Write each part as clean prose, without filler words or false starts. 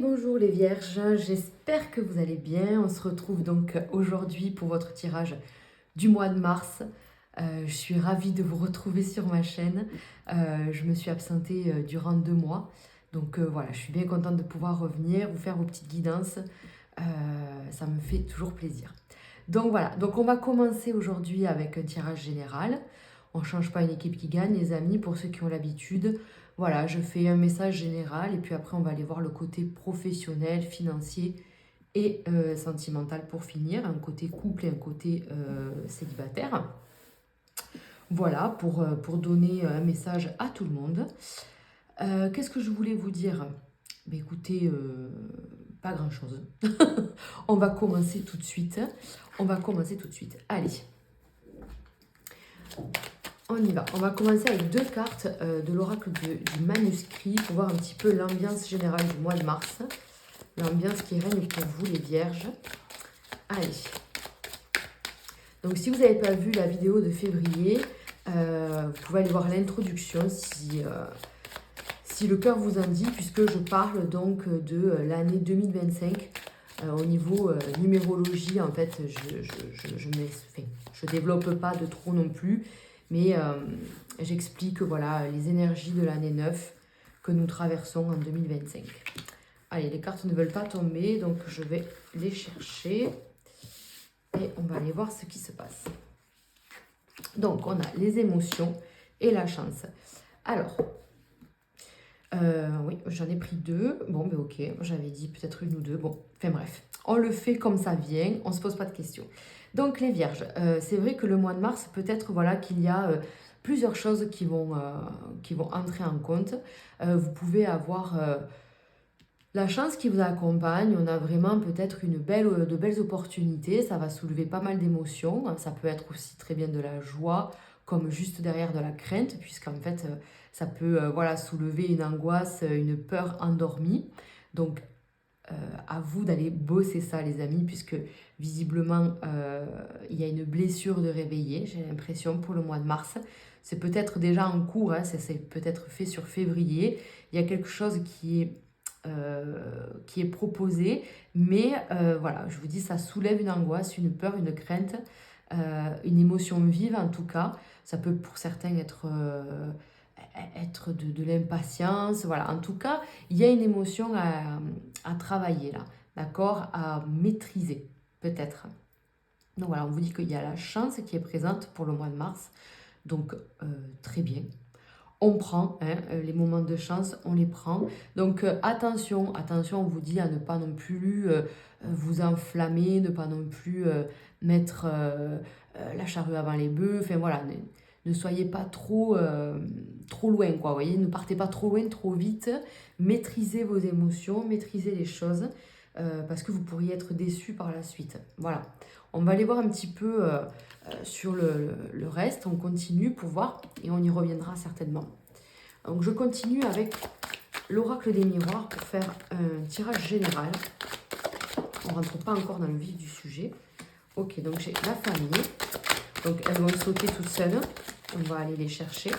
Bonjour les vierges, j'espère que vous allez bien. On se retrouve donc aujourd'hui pour votre tirage du mois de mars. Je suis ravie de vous retrouver sur ma chaîne. Je me suis absentée durant 2 mois. Donc voilà, je suis bien contente de pouvoir revenir, vous faire vos petites guidances. Ça me fait toujours plaisir. Donc voilà, donc on va commencer aujourd'hui avec un tirage général. On ne change pas une équipe qui gagne, les amis, pour ceux qui ont l'habitude. Voilà, je fais un message général et puis après on va aller voir le côté professionnel, financier et sentimental pour finir, un côté couple et un côté célibataire. Voilà, pour donner un message à tout le monde. Qu'est-ce que je voulais vous dire? Ben écoutez, pas grand-chose. On va commencer tout de suite. Allez, on y va. On va commencer avec 2 cartes de l'oracle du manuscrit pour voir un petit peu l'ambiance générale du mois de mars. L'ambiance qui règne pour vous les vierges. Allez. Donc si vous n'avez pas vu la vidéo de février, vous pouvez aller voir l'introduction si le cœur vous en dit, puisque je parle donc de l'année 2025. Au niveau numérologie, en fait, je développe pas de trop non plus, mais j'explique voilà, les énergies de l'année 9 que nous traversons en 2025. Allez, les cartes ne veulent pas tomber, donc je vais les chercher et on va aller voir ce qui se passe. Donc, on a les émotions et la chance. Alors, oui, j'en ai pris 2. Bon, ben ok, j'avais dit peut-être 1 ou 2. Bon, enfin bref, on le fait comme ça vient, on ne se pose pas de questions. Donc, les vierges, c'est vrai que le mois de mars, peut-être voilà, qu'il y a plusieurs choses qui vont entrer en compte. Vous pouvez avoir la chance qui vous accompagne. On a vraiment peut-être de belles opportunités. Ça va soulever pas mal d'émotions. Ça peut être aussi très bien de la joie, comme juste derrière de la crainte, puisqu'en fait, ça peut voilà, soulever une angoisse, une peur endormie. Donc, à vous d'aller bosser ça, les amis, puisque visiblement, il y a une blessure de réveiller, j'ai l'impression, pour le mois de mars. C'est peut-être déjà en cours, hein, c'est peut-être fait sur février. Il y a quelque chose qui est proposé, mais voilà, je vous dis, ça soulève une angoisse, une peur, une crainte, une émotion vive en tout cas. Ça peut pour certains être de l'impatience, voilà. En tout cas, il y a une émotion à travailler là, d'accord, à maîtriser peut-être. Donc voilà, on vous dit qu'il y a la chance qui est présente pour le mois de mars, donc très bien. On prend hein, les moments de chance, on les prend. Donc attention, on vous dit à ne pas non plus vous enflammer, ne pas non plus mettre la charrue avant les bœufs. Enfin voilà, ne soyez pas trop loin, quoi. Vous voyez, ne partez pas trop loin, trop vite. Maîtrisez vos émotions, maîtrisez les choses parce que vous pourriez être déçu par la suite. Voilà. On va aller voir un petit peu sur le reste, on continue pour voir et on y reviendra certainement. Donc je continue avec l'oracle des miroirs pour faire un tirage général. On ne rentre pas encore dans le vif du sujet. Ok, donc j'ai la famille. Donc elles vont sauter toutes seules. On va aller les chercher.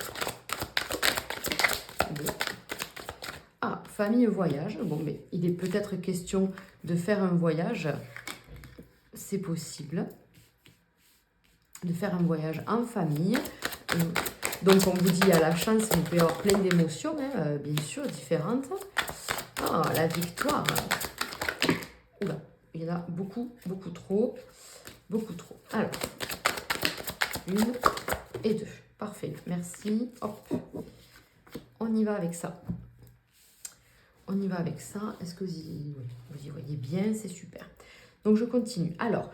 Ah, famille voyage. Bon, mais il est peut-être question de faire un voyage. C'est possible. De faire un voyage en famille. Donc on vous dit il y a la chance, vous pouvez avoir plein d'émotions, hein, bien sûr, différentes. Ah, la victoire. Oula, il y en a beaucoup, beaucoup trop. Beaucoup trop. Alors, 1 et 2. Parfait, merci. Hop, on y va avec ça. On y va avec ça. Est-ce que vous y voyez bien? C'est super. Donc je continue. Alors,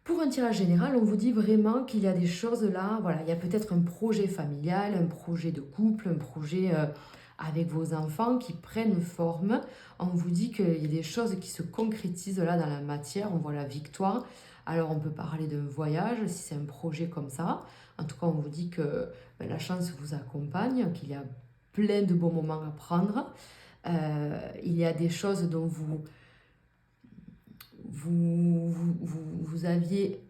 pour un tirage général, on vous dit vraiment qu'il y a des choses là, voilà, il y a peut-être un projet familial, un projet de couple, un projet avec vos enfants qui prennent forme. On vous dit qu'il y a des choses qui se concrétisent là dans la matière, on voit la victoire. Alors on peut parler d'un voyage si c'est un projet comme ça. En tout cas, on vous dit que la chance vous accompagne, qu'il y a plein de bons moments à prendre. Il y a des choses dont vous aviez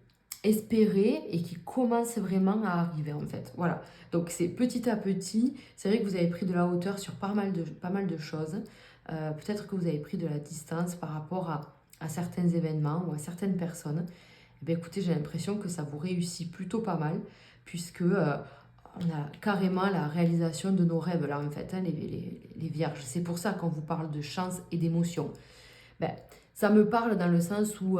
espéré et qui commencent vraiment à arriver en fait. Voilà. Donc c'est petit à petit. C'est vrai que vous avez pris de la hauteur sur pas mal de choses. peut-être que vous avez pris de la distance par rapport à certains événements ou à certaines personnes. Eh bien, écoutez, j'ai l'impression que ça vous réussit plutôt pas mal, puisque on a carrément la réalisation de nos rêves là, en fait, hein, les vierges. C'est pour ça qu'on vous parle de chance et d'émotion. Ben, ça me parle dans le sens où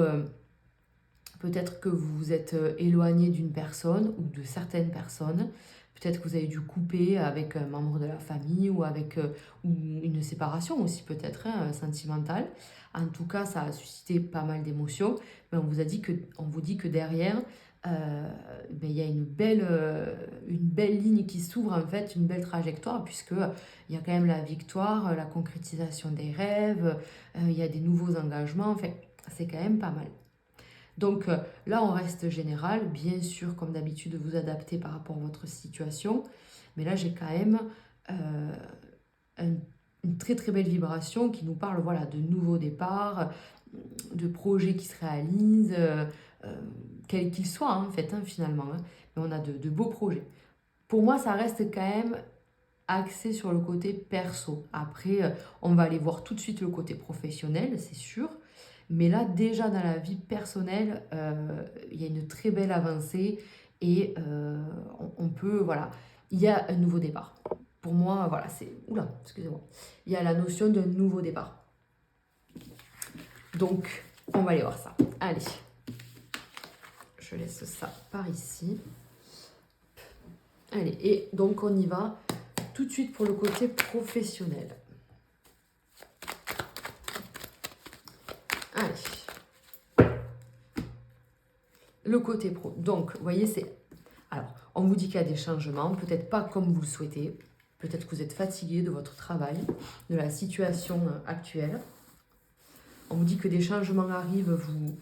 peut-être que vous vous êtes éloigné d'une personne ou de certaines personnes. Peut-être que vous avez dû couper avec un membre de la famille ou avec ou une séparation aussi peut-être hein, sentimentale. En tout cas, ça a suscité pas mal d'émotions. Mais on vous dit que derrière, ben, il y a une belle ligne qui s'ouvre en fait, une belle trajectoire puisque il y a quand même la victoire, la concrétisation des rêves, il y a des nouveaux engagements. Enfin, c'est quand même pas mal. Donc là, on reste général. Bien sûr, comme d'habitude, vous adapter par rapport à votre situation. Mais là, j'ai quand même une très très belle vibration qui nous parle voilà, de nouveaux départs, de projets qui se réalisent, quels qu'ils soient en fait, hein, finalement. Hein. Mais on a de beaux projets. Pour moi, ça reste quand même axé sur le côté perso. Après, on va aller voir tout de suite le côté professionnel, c'est sûr. Mais là, déjà dans la vie personnelle, il y a une très belle avancée et on peut, voilà, il y a un nouveau départ. Pour moi, voilà, c'est... Oula, excusez-moi. Il y a la notion d'un nouveau départ. Donc, on va aller voir ça. Allez, je laisse ça par ici. Allez, et donc on y va tout de suite pour le côté professionnel. Allez. Le côté pro. Donc, vous voyez, c'est... Alors, on vous dit qu'il y a des changements, peut-être pas comme vous le souhaitez. Peut-être que vous êtes fatigué de votre travail, de la situation actuelle. On vous dit que des changements arrivent, vous...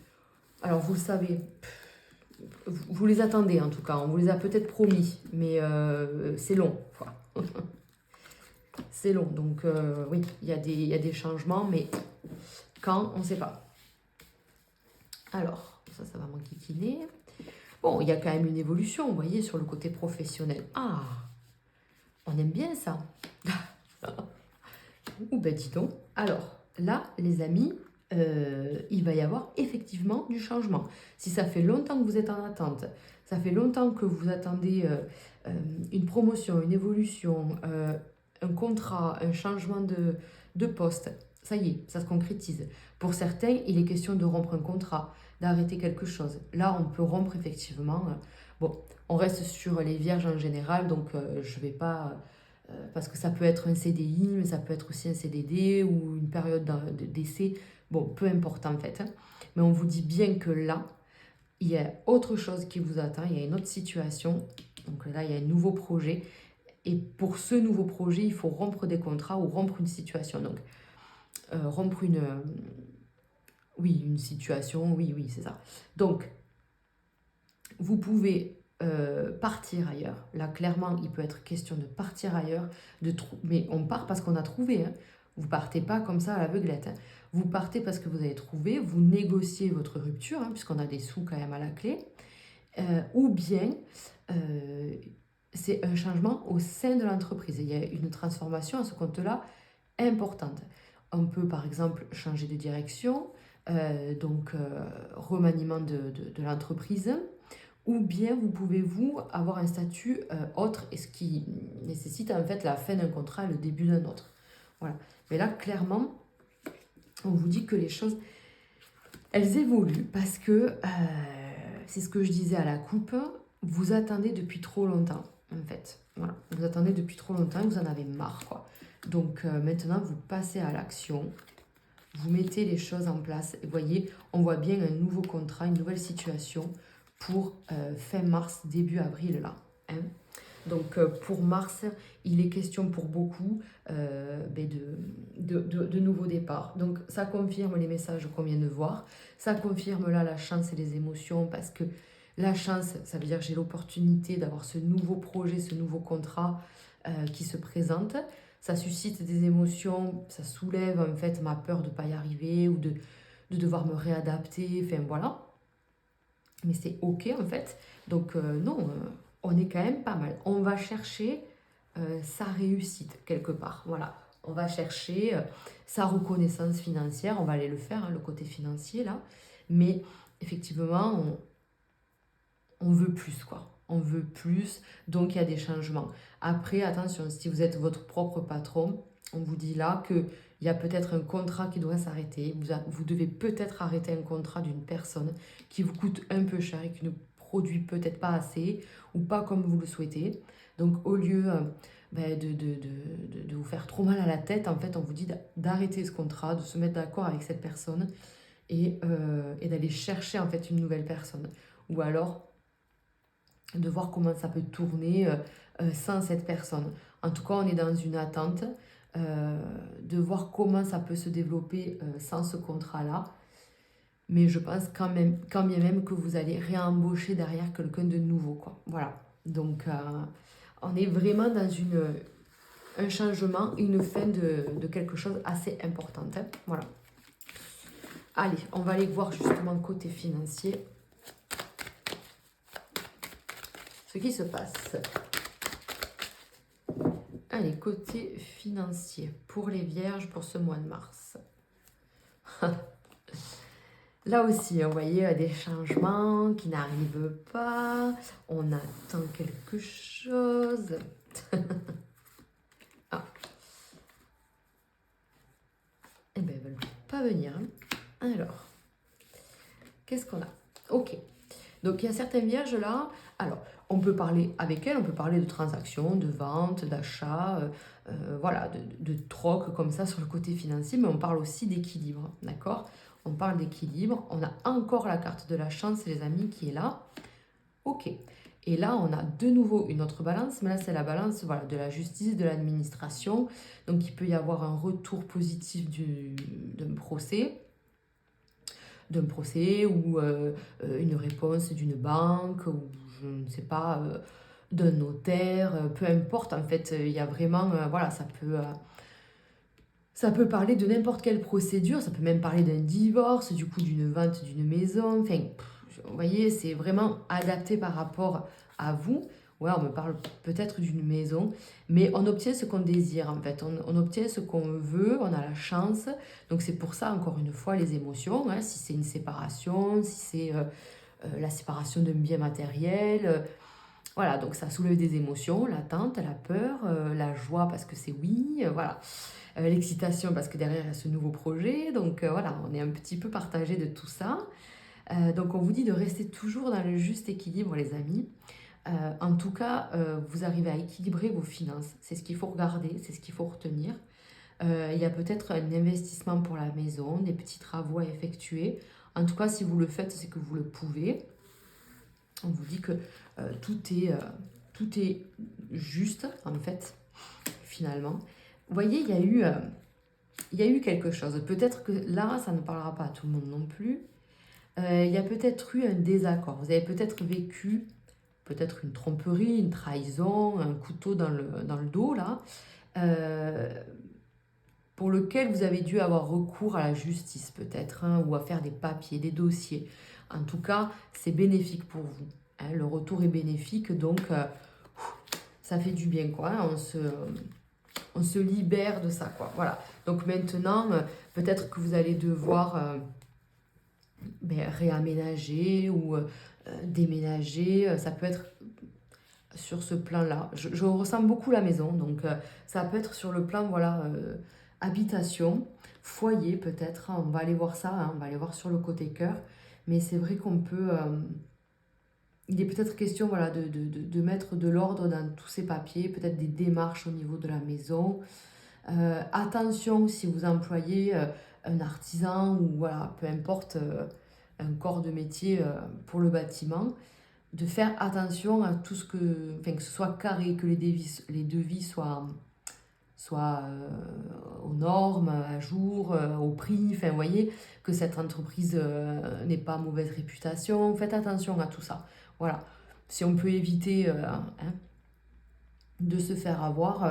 Alors, vous le savez, vous les attendez en tout cas. On vous les a peut-être promis, mais c'est long, quoi. C'est long, donc oui, il y a des changements, mais quand, on ne sait pas. Alors, ça va m'enquiquiner. Bon, il y a quand même une évolution, vous voyez, sur le côté professionnel. Ah, on aime bien ça. Ou ben dis donc. Alors, là, les amis, il va y avoir effectivement du changement. Si ça fait longtemps que vous êtes en attente, ça fait longtemps que vous attendez une promotion, une évolution, un contrat, un changement de poste, ça y est, ça se concrétise. Pour certains, il est question de rompre un contrat, d'arrêter quelque chose. Là, on peut rompre effectivement. Bon, on reste sur les vierges en général, donc je ne vais pas... parce que ça peut être un CDI, mais ça peut être aussi un CDD ou une période d'essai. Bon, peu importe en fait. Hein. Mais on vous dit bien que là, il y a autre chose qui vous attend, il y a une autre situation. Donc là, il y a un nouveau projet. Et pour ce nouveau projet, il faut rompre des contrats ou rompre une situation. Donc, rompre une... oui, une situation, oui, c'est ça. Donc, vous pouvez partir ailleurs. Là, clairement, il peut être question de partir ailleurs. Mais on part parce qu'on a trouvé. Hein. Vous partez pas comme ça à l'aveuglette. Hein. Vous partez parce que vous avez trouvé, vous négociez votre rupture, hein, puisqu'on a des sous quand même à la clé. Ou bien, c'est un changement au sein de l'entreprise. Il y a une transformation à ce compte-là importante. On peut par exemple changer de direction, donc remaniement de l'entreprise, ou bien vous pouvez avoir un statut autre, et ce qui nécessite en fait la fin d'un contrat et le début d'un autre. Voilà. Mais là, clairement, on vous dit que les choses, elles évoluent parce que, c'est ce que je disais à la coupe, vous attendez depuis trop longtemps, en fait. Voilà. Vous attendez depuis trop longtemps, vous en avez marre, quoi. Donc maintenant, vous passez à l'action, vous mettez les choses en place. Et voyez, on voit bien un nouveau contrat, une nouvelle situation pour fin mars, début avril, là. Hein. Donc pour mars, il est question pour beaucoup de nouveaux départs. Donc ça confirme les messages qu'on vient de voir. Ça confirme là la chance et les émotions parce que la chance, ça veut dire que j'ai l'opportunité d'avoir ce nouveau projet, ce nouveau contrat qui se présente. Ça suscite des émotions, ça soulève en fait ma peur de ne pas y arriver ou de devoir me réadapter, enfin voilà. Mais c'est ok en fait. Donc non, on est quand même pas mal. On va chercher sa réussite quelque part. Voilà. On va chercher sa reconnaissance financière, on va aller le faire, hein, le côté financier là. Mais effectivement, on veut plus quoi. On veut plus, donc il y a des changements. Après, attention, si vous êtes votre propre patron, on vous dit là qu'il y a peut-être un contrat qui doit s'arrêter. Vous devez peut-être arrêter un contrat d'une personne qui vous coûte un peu cher et qui ne produit peut-être pas assez ou pas comme vous le souhaitez. Donc au lieu de vous faire trop mal à la tête, en fait, on vous dit d'arrêter ce contrat, de se mettre d'accord avec cette personne et d'aller chercher en fait une nouvelle personne. Ou alors de voir comment ça peut tourner sans cette personne. En tout cas, on est dans une attente de voir comment ça peut se développer sans ce contrat-là. Mais je pense quand bien même que vous allez réembaucher derrière quelqu'un de nouveau, quoi. Voilà. Donc, on est vraiment dans un changement, une fin de quelque chose assez importante, hein. Voilà. Allez, on va aller voir justement côté financier ce qui se passe. Allez, côté financier pour les vierges pour ce mois de mars. Là aussi, vous voyez, des changements qui n'arrivent pas. On attend quelque chose. Ah. Eh bien, ils ne veulent pas venir, hein. Alors, qu'est-ce qu'on a? Ok. Donc, il y a certaines vierges là. Alors, on peut parler avec elles, on peut parler de transactions, de ventes, d'achats, voilà, de troc comme ça sur le côté financier, mais on parle aussi d'équilibre, d'accord? On parle d'équilibre. On a encore la carte de la chance, les amis, qui est là. Ok. Et là, on a de nouveau une autre balance, mais là, c'est la balance voilà, de la justice, de l'administration. Donc, il peut y avoir un retour positif d'un procès ou une réponse d'une banque ou je ne sais pas, d'un notaire, peu importe. En fait, il y a vraiment, voilà, ça peut parler de n'importe quelle procédure, ça peut même parler d'un divorce, du coup d'une vente d'une maison. Enfin, vous voyez, c'est vraiment adapté par rapport à vous. Ouais, on me parle peut-être d'une maison, mais on obtient ce qu'on désire en fait. On obtient ce qu'on veut, on a la chance. Donc c'est pour ça, encore une fois, les émotions. Hein, si c'est une séparation, si c'est la séparation d'un bien matériel. Voilà, donc ça soulève des émotions, l'attente, la peur, la joie parce que c'est oui, voilà. L'excitation parce que derrière il y a ce nouveau projet. Donc voilà, on est un petit peu partagé de tout ça. Donc on vous dit de rester toujours dans le juste équilibre, les amis. En tout cas, vous arrivez à équilibrer vos finances. C'est ce qu'il faut regarder, c'est ce qu'il faut retenir. Il y a peut-être un investissement pour la maison, des petits travaux à effectuer. En tout cas, si vous le faites, c'est que vous le pouvez. On vous dit que tout est juste, en fait, finalement. Vous voyez, il y a eu quelque chose. Peut-être que là, ça ne parlera pas à tout le monde non plus. Il y a peut-être eu un désaccord. Vous avez peut-être vécu peut-être une tromperie, une trahison, un couteau dans le dos, là, pour lequel vous avez dû avoir recours à la justice, peut-être, hein, ou à faire des papiers, des dossiers. En tout cas, c'est bénéfique pour vous, hein. Le retour est bénéfique, donc ça fait du bien, quoi, hein. On se libère de ça, quoi. Voilà. Donc maintenant, peut-être que vous allez devoir réaménager ou déménager. Ça peut être sur ce plan-là. Je ressens beaucoup la maison, donc ça peut être sur le plan, voilà, habitation, foyer peut-être. Hein. On va aller voir ça, hein, on va aller voir sur le côté cœur. Mais c'est vrai qu'on peut... il est peut-être question voilà, de mettre de l'ordre dans tous ces papiers, peut-être des démarches au niveau de la maison. Attention si vous employez un artisan ou voilà, peu importe, un corps de métier pour le bâtiment, de faire attention à tout que ce soit carré, que les devis soient aux normes, à jour, au prix, enfin vous voyez, que cette entreprise n'ait pas mauvaise réputation. Faites attention à tout ça. Voilà. Si on peut éviter de se faire avoir,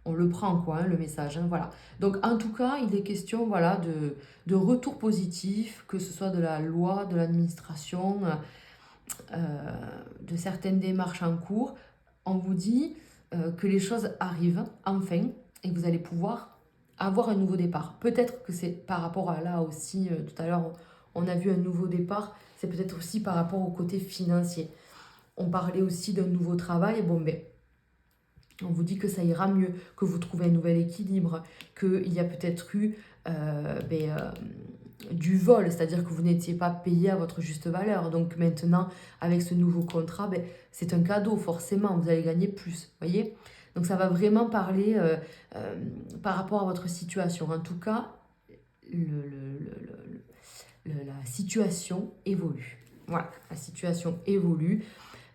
on le prend, quoi, hein, le message. Hein, voilà. Donc, en tout cas, il est question voilà, de retour positif, que ce soit de la loi, de l'administration, de certaines démarches en cours. On vous dit que les choses arrivent, enfin. et vous allez pouvoir avoir un nouveau départ. Peut-être que c'est par rapport à là aussi, tout à l'heure, on a vu un nouveau départ, c'est peut-être aussi par rapport au côté financier. On parlait aussi d'un nouveau travail, bon ben, on vous dit que ça ira mieux, que vous trouvez un nouvel équilibre, qu'il y a peut-être eu du vol, c'est-à-dire que vous n'étiez pas payé à votre juste valeur. Donc maintenant, avec ce nouveau contrat, ben, c'est un cadeau, forcément, vous allez gagner plus, voyez. Donc ça va vraiment parler par rapport à votre situation. En tout cas, la situation évolue. Voilà, la situation évolue.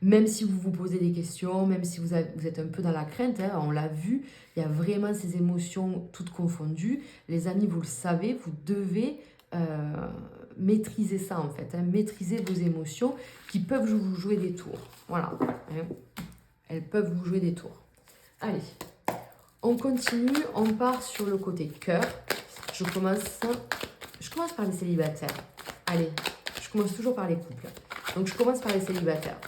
Même si vous vous posez des questions, même si vous êtes un peu dans la crainte, hein, on l'a vu, il y a vraiment ces émotions toutes confondues. Les amis, vous le savez, vous devez maîtriser ça en fait, hein, maîtriser vos émotions qui peuvent vous jouer des tours. Voilà, hein, elles peuvent vous jouer des tours. Allez, on continue, on part sur le côté cœur. Je commence par les célibataires. Allez, je commence toujours par les couples. Donc je commence par les célibataires.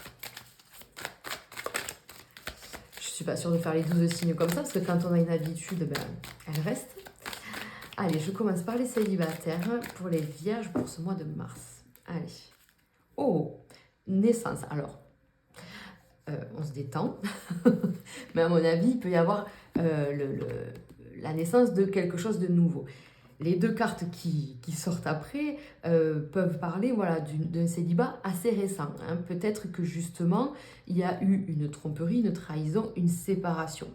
Je suis pas sûre de faire les 12 signes comme ça, parce que quand on a une habitude, ben, elle reste. Allez, je commence par les célibataires pour les vierges pour ce mois de mars. Allez. Oh, naissance. Alors, on se détend. Mais à mon avis, il peut y avoir la naissance de quelque chose de nouveau. Les deux cartes qui sortent après peuvent parler voilà, d'un célibat assez récent. Hein. Peut-être que justement, il y a eu une tromperie, une trahison, une séparation.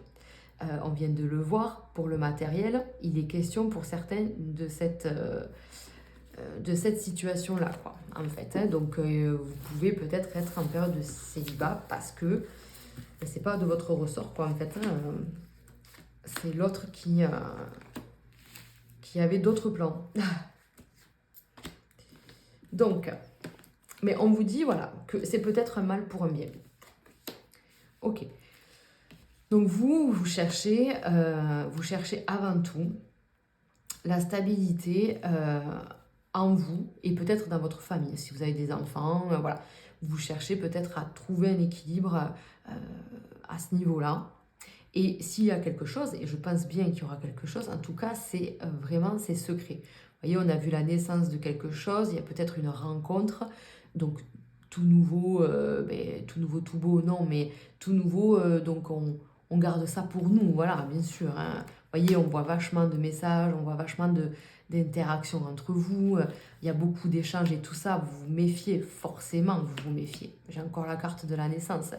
On vient de le voir pour le matériel. Il est question pour certains de cette situation-là, quoi, en fait. Hein. Donc, vous pouvez peut-être être en période de célibat parce que c'est pas de votre ressort, quoi, en fait. Hein. C'est l'autre qui avait d'autres plans. Donc, mais on vous dit, voilà, que c'est peut-être un mal pour un bien. Ok. Donc vous cherchez avant tout la stabilité en vous et peut-être dans votre famille. Si vous avez des enfants, voilà. Vous cherchez peut-être à trouver un équilibre à ce niveau-là. Et s'il y a quelque chose, et je pense bien qu'il y aura quelque chose, en tout cas, c'est vraiment c'est secret. Vous voyez, on a vu la naissance de quelque chose, il y a peut-être une rencontre, donc tout nouveau, tout beau, non, mais tout nouveau, donc on garde ça pour nous, voilà, bien sûr. Hein. Vous voyez, on voit vachement de messages, on voit vachement d'interactions entre vous, il y a beaucoup d'échanges et tout ça, vous vous méfiez, forcément vous vous méfiez. J'ai encore la carte de la naissance.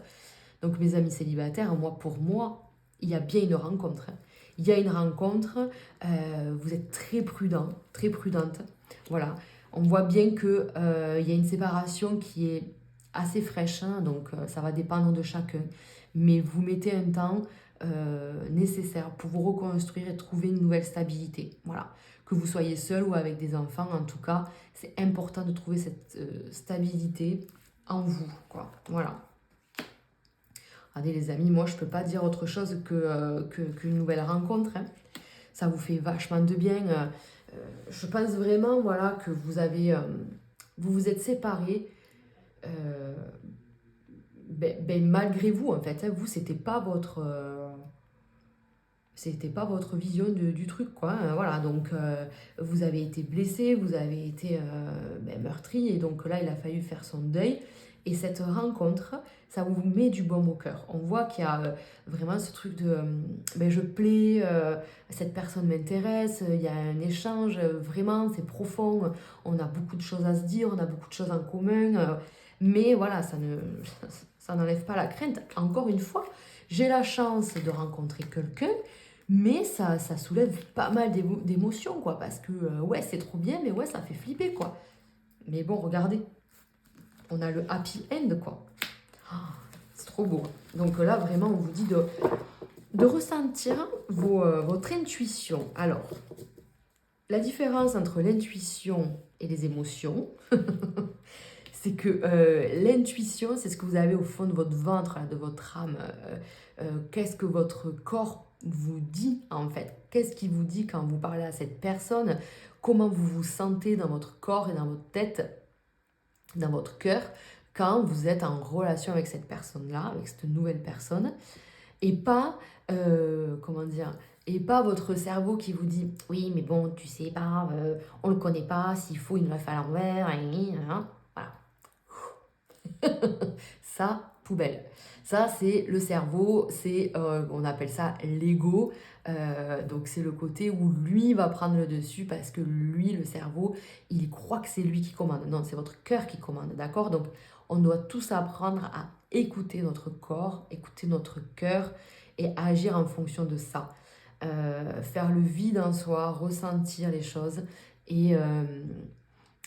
Donc mes amis célibataires, pour moi, il y a bien une rencontre. Hein. Il y a une rencontre, vous êtes très prudent, très prudente. Voilà, on voit bien qu'il y a une séparation qui est assez fraîche, hein, donc ça va dépendre de chacun. Mais vous mettez un temps nécessaire pour vous reconstruire et trouver une nouvelle stabilité. Voilà, que vous soyez seul ou avec des enfants, en tout cas, c'est important de trouver cette stabilité en vous, quoi. Voilà. Regardez les amis, moi je peux pas dire autre chose qu'une nouvelle rencontre. Hein. Ça vous fait vachement de bien. Je pense vraiment voilà, que vous vous êtes séparés malgré vous en fait. Hein. Vous, c'était pas votre vision du truc quoi. Hein. Voilà, donc vous avez été blessé, vous avez été meurtri et donc là il a fallu faire son deuil. Et cette rencontre, ça vous met du baume au cœur. On voit qu'il y a vraiment ce truc de je plais, cette personne m'intéresse, il y a un échange, vraiment c'est profond, on a beaucoup de choses à se dire, on a beaucoup de choses en commun, mais voilà, ça n'enlève pas la crainte. Encore une fois, j'ai la chance de rencontrer quelqu'un, mais ça soulève pas mal d'émotions, quoi, parce que ouais, c'est trop bien, mais ouais, ça fait flipper, quoi. Mais bon, regardez. On a le happy end, quoi. Oh, c'est trop beau. Donc là, vraiment, on vous dit de ressentir votre intuition. Alors, la différence entre l'intuition et les émotions, c'est que l'intuition, c'est ce que vous avez au fond de votre ventre, de votre âme. Qu'est-ce que votre corps vous dit, en fait? Qu'est-ce qu'il vous dit quand vous parlez à cette personne? Comment vous vous sentez dans votre corps et dans votre tête, dans votre cœur, quand vous êtes en relation avec cette personne-là, avec cette nouvelle personne, et pas, Et pas votre cerveau qui vous dit « Oui, mais bon, tu sais pas, on le connaît pas, s'il faut, il me le fait à l'envers. » Voilà. Ça, poubelle. Ça, c'est le cerveau, on appelle ça l'ego. Donc, c'est le côté où lui va prendre le dessus parce que lui, le cerveau, il croit que c'est lui qui commande. Non, c'est votre cœur qui commande, d'accord? Donc, on doit tous apprendre à écouter notre corps, écouter notre cœur et agir en fonction de ça. Faire le vide en soi, ressentir les choses et...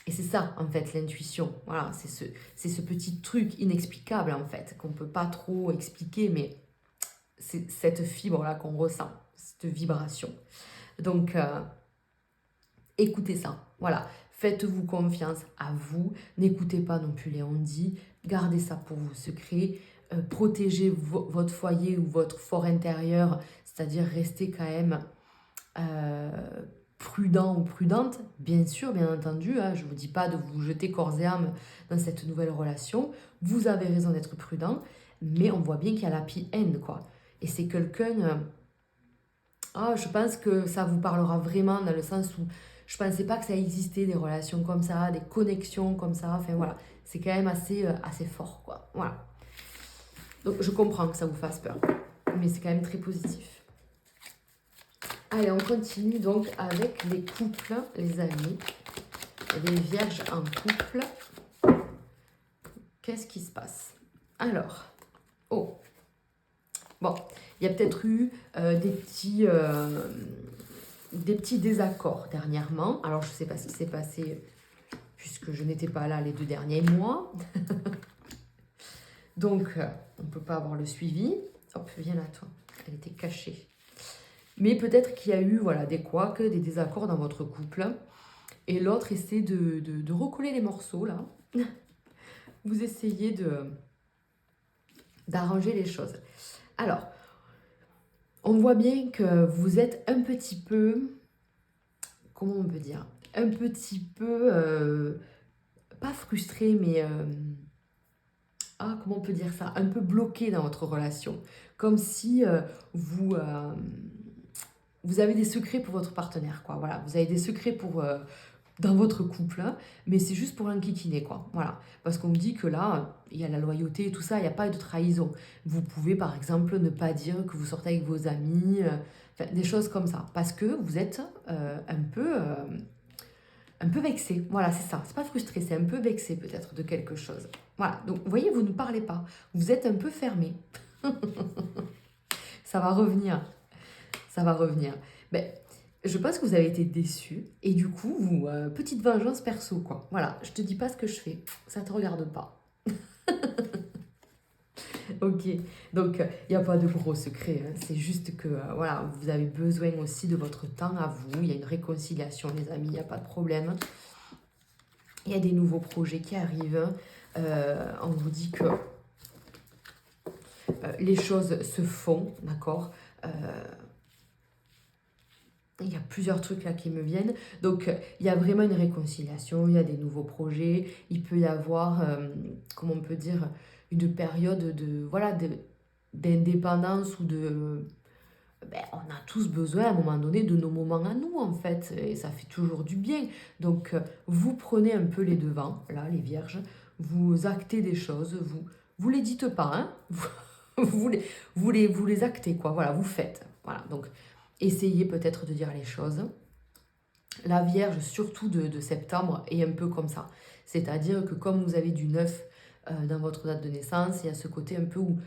Et c'est ça, en fait, l'intuition. Voilà, c'est ce petit truc inexplicable, en fait, qu'on ne peut pas trop expliquer, mais c'est cette fibre-là qu'on ressent, cette vibration. Donc, écoutez ça. Voilà, faites-vous confiance à vous. N'écoutez pas non plus les on-dit. Gardez ça pour vous secret. Protégez votre foyer ou votre fort intérieur, c'est-à-dire restez quand même... prudent ou prudente, bien sûr, bien entendu, hein, je ne vous dis pas de vous jeter corps et âme dans cette nouvelle relation, vous avez raison d'être prudent, mais on voit bien qu'il y a la happy end, quoi. Et c'est quelqu'un, je pense que ça vous parlera vraiment dans le sens où je ne pensais pas que ça existait, des relations comme ça, des connexions comme ça, enfin voilà, c'est quand même assez fort, quoi, voilà. Donc je comprends que ça vous fasse peur, mais c'est quand même très positif. Allez, on continue donc avec les couples, les amis. Les vierges en couple. Qu'est-ce qui se passe? Alors, bon, il y a peut-être eu des petits désaccords dernièrement. Alors, je ne sais pas ce qui s'est passé puisque je n'étais pas là les 2 derniers mois. Donc, on ne peut pas avoir le suivi. Hop, viens là, toi. Elle était cachée. Mais peut-être qu'il y a eu des couacs, des désaccords dans votre couple. Et l'autre essaie de recoller les morceaux, là. Vous essayez d'arranger les choses. Alors, on voit bien que vous êtes un petit peu... Comment on peut dire? Un petit peu... pas frustré, mais... comment on peut dire ça? Un peu bloqué dans votre relation. Comme si vous avez des secrets pour votre partenaire, quoi. Voilà, vous avez des secrets dans votre couple, hein, mais c'est juste pour l'enquiquiner, quoi. Voilà, parce qu'on me dit que là, il y a la loyauté et tout ça, il n'y a pas de trahison. Vous pouvez, par exemple, ne pas dire que vous sortez avec vos amis, des choses comme ça, parce que vous êtes un peu vexé. Voilà, c'est ça. C'est pas frustré, c'est un peu vexé peut-être de quelque chose. Voilà, donc vous voyez, vous ne parlez pas. Vous êtes un peu fermé. Ça va revenir. Ça va revenir. Mais je pense que vous avez été déçus. Et du coup, petite vengeance perso, quoi. Voilà, je te dis pas ce que je fais. Ça te regarde pas. Ok, donc il n'y a pas de gros secret. Hein. C'est juste que vous avez besoin aussi de votre temps à vous. Il y a une réconciliation, les amis, il n'y a pas de problème. Il y a des nouveaux projets qui arrivent. On vous dit que les choses se font, d'accord? Il y a plusieurs trucs là qui me viennent. Donc, il y a vraiment une réconciliation, il y a des nouveaux projets. Il peut y avoir, comment on peut dire, une période d'indépendance ou on a tous besoin à un moment donné de nos moments à nous, en fait. Et ça fait toujours du bien. Donc, vous prenez un peu les devants, là, les vierges. Vous actez des choses. Vous les dites pas, hein. Vous les actez, quoi. Voilà, vous faites. Voilà, donc... Essayez peut-être de dire les choses. La Vierge, surtout de septembre, est un peu comme ça. C'est-à-dire que comme vous avez du 9 dans votre date de naissance, il y a ce côté un peu où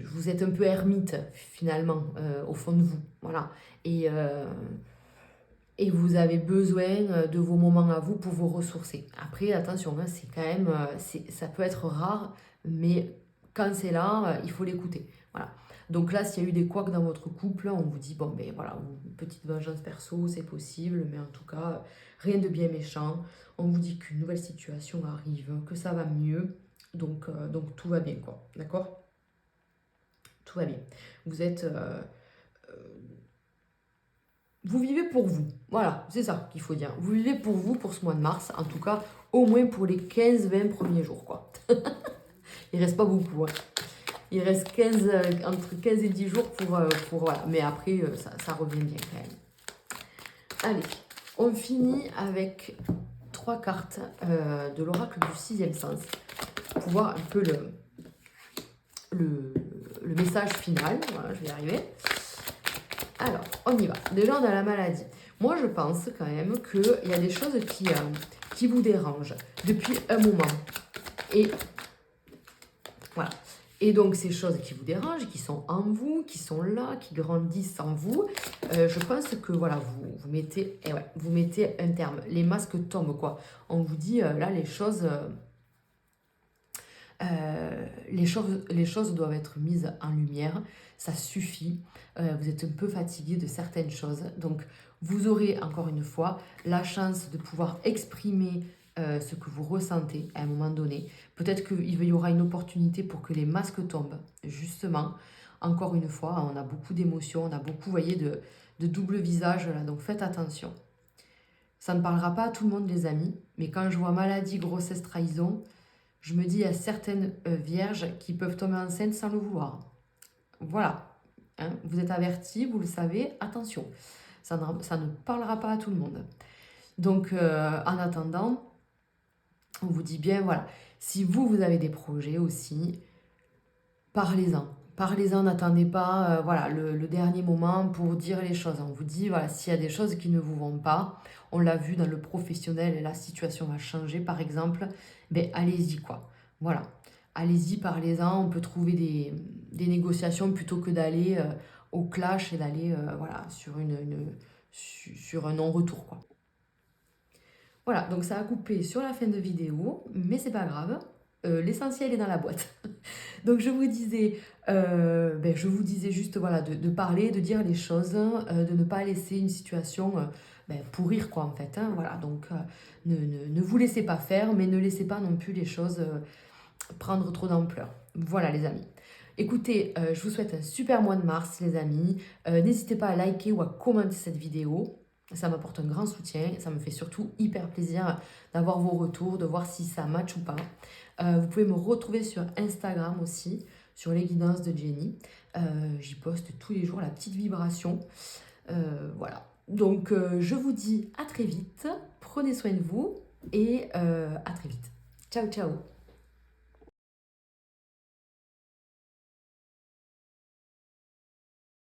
vous êtes un peu ermite, finalement, au fond de vous. Voilà. Et vous avez besoin de vos moments à vous pour vous ressourcer. Après, attention, hein, c'est quand même... ça peut être rare, mais quand c'est là, il faut l'écouter. Voilà. Donc là, s'il y a eu des couacs dans votre couple, on vous dit, bon, ben voilà, une petite vengeance perso, c'est possible, mais en tout cas, rien de bien méchant. On vous dit qu'une nouvelle situation arrive, que ça va mieux, donc tout va bien, quoi, d'accord? Tout va bien. Vous êtes... vous vivez pour vous, voilà, c'est ça qu'il faut dire. Vous vivez pour vous, pour ce mois de mars, en tout cas, au moins pour les 15-20 premiers jours, quoi. Il reste pas beaucoup, hein. Il reste 15, entre 15 et 10 jours pour voilà. Mais après, ça revient bien quand même. Allez, on finit avec 3 cartes de l'oracle du 6e sens. Pour voir un peu le message final. Voilà, je vais y arriver. Alors, on y va. Déjà, on a la maladie. Moi, je pense quand même qu'il y a des choses qui vous dérangent depuis un moment. Et voilà. Et donc, ces choses qui vous dérangent, qui sont en vous, qui sont là, qui grandissent en vous, je pense que voilà, vous mettez, vous mettez un terme. Les masques tombent, quoi. On vous dit, là, les choses doivent être mises en lumière. Ça suffit. Vous êtes un peu fatigué de certaines choses. Donc, vous aurez, encore une fois, la chance de pouvoir exprimer ce que vous ressentez à un moment donné. Peut-être qu'il y aura une opportunité pour que les masques tombent, justement. Encore une fois, on a beaucoup d'émotions, on a beaucoup, vous voyez, de double visage, là, donc faites attention. Ça ne parlera pas à tout le monde, les amis, mais quand je vois maladie, grossesse, trahison, je me dis, il y a certaines vierges qui peuvent tomber enceintes sans le vouloir. Voilà, hein, vous êtes avertis, vous le savez, attention, ça ne parlera pas à tout le monde. Donc, en attendant, on vous dit bien, voilà, si vous avez des projets aussi, parlez-en. Parlez-en, n'attendez pas voilà, le dernier moment pour dire les choses. On vous dit, voilà, s'il y a des choses qui ne vous vont pas, on l'a vu dans le professionnel, la situation va changer par exemple, ben allez-y quoi. Voilà, allez-y, parlez-en, on peut trouver des négociations plutôt que d'aller au clash et d'aller voilà, sur un non-retour quoi. Voilà, donc ça a coupé sur la fin de vidéo, mais c'est pas grave. L'essentiel est dans la boîte. Donc je vous disais juste voilà, de parler, de dire les choses, de ne pas laisser une situation pourrir quoi en fait. Hein, voilà, donc ne vous laissez pas faire, mais ne laissez pas non plus les choses prendre trop d'ampleur. Voilà les amis. Écoutez, je vous souhaite un super mois de mars les amis. N'hésitez pas à liker ou à commenter cette vidéo. Ça m'apporte un grand soutien. Ça me fait surtout hyper plaisir d'avoir vos retours, de voir si ça match ou pas. Vous pouvez me retrouver sur Instagram aussi, sur les guidances de Jenny. J'y poste tous les jours la petite vibration. Voilà. Donc, je vous dis à très vite. Prenez soin de vous et à très vite. Ciao, ciao.